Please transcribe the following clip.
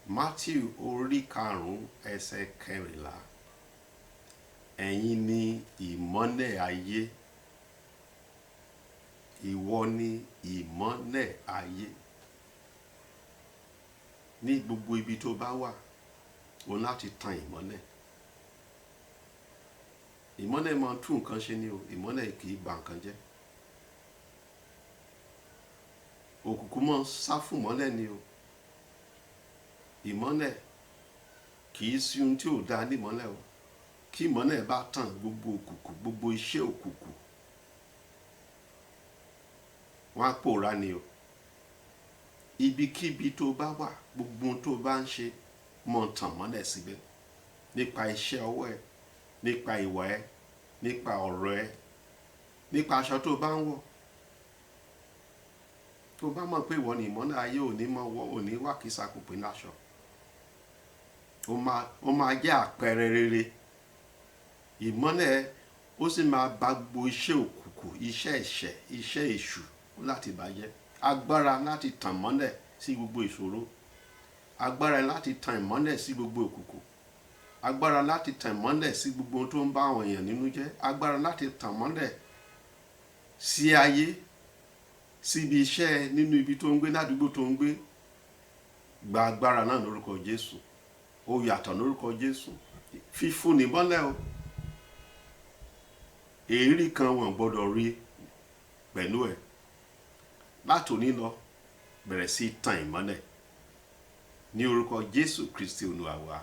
Matthew orí karùn-ún ẹsẹ̀ kẹrìnlá. Ẹ̀yin ni ìmọ́lẹ̀ ayé. Ìwọ ni ìmọ́lẹ̀ ayé. Ní gbogbo ibi tó bá wà, o láti tan ìmọ́lẹ̀. Ìmọ́lẹ̀ máa tún nǹkan ṣe ni o. Ìmọ́lẹ̀ kì í ba nǹkan jẹ́. Òkùnkùn máa ń sá fún ìmọ́lẹ̀ ni o. Ìmọ́lẹ̀ kì í sí ohun tí ò dáa ní ìmọ́lẹ̀ o. Kí ìmọ́lẹ̀ bá tàn, gbogbo òkùnkùn, gbogbo iṣẹ́ òkùnkùn wọ́n á pòórá ni o. Ibikíbi tó bá wà, gbogbo ohun tó bá ń ṣe máa tàn mọ́lẹ̀ síbẹ̀. Nípa iṣẹ́ ọwọ́ ẹ, nípa ìwà ẹ, nípa ọ̀rọ̀ ẹ, nípa aṣọ tó bá ń wọ̀. Tó bá mọ̀ pé ìwọ ni ìmọ́lẹ̀ ayé, ò ní mọ̀ wọ̀, ò ní wà kísà kò pé láṣọ. Ó máa jẹ́ àpẹẹrẹ rere. Ìmọ́lẹ̀ ó sì máa ba gbogbo iṣẹ́ òkùnkùn, iṣẹ́ ẹ̀ṣẹ̀, iṣẹ́ èṣù láti bàjẹ́. Agbára láti tàn mọ́lẹ̀ sí gbogbo ìṣòro. Agbára láti tàn ìmọ́lẹ̀ sí gbogbo òkùnkùn. Agbára láti tàn mọ́lẹ̀ sí gbogbo ohun tó ń bá àwọn èèyàn nínú jẹ́. Agbára láti tàn mọ́lẹ̀ sí ayé, síbi iṣẹ́, nínú ibi tó ń gbé, ládùúgbò tó ń gbé. Gba agbára náà lórúkọ Jésù. Ó yàtọ̀ lórúkọ Jésù. Fífún ni mọ́lẹ̀ o. Èérí kan wọn gbọ́dọ̀ rí pẹ̀lú ẹ̀. Látòní lọ, bẹ̀rẹ̀ sí tàn ìmọ́lẹ̀ ní orúkọ Jésù Kristi Olúwa wa.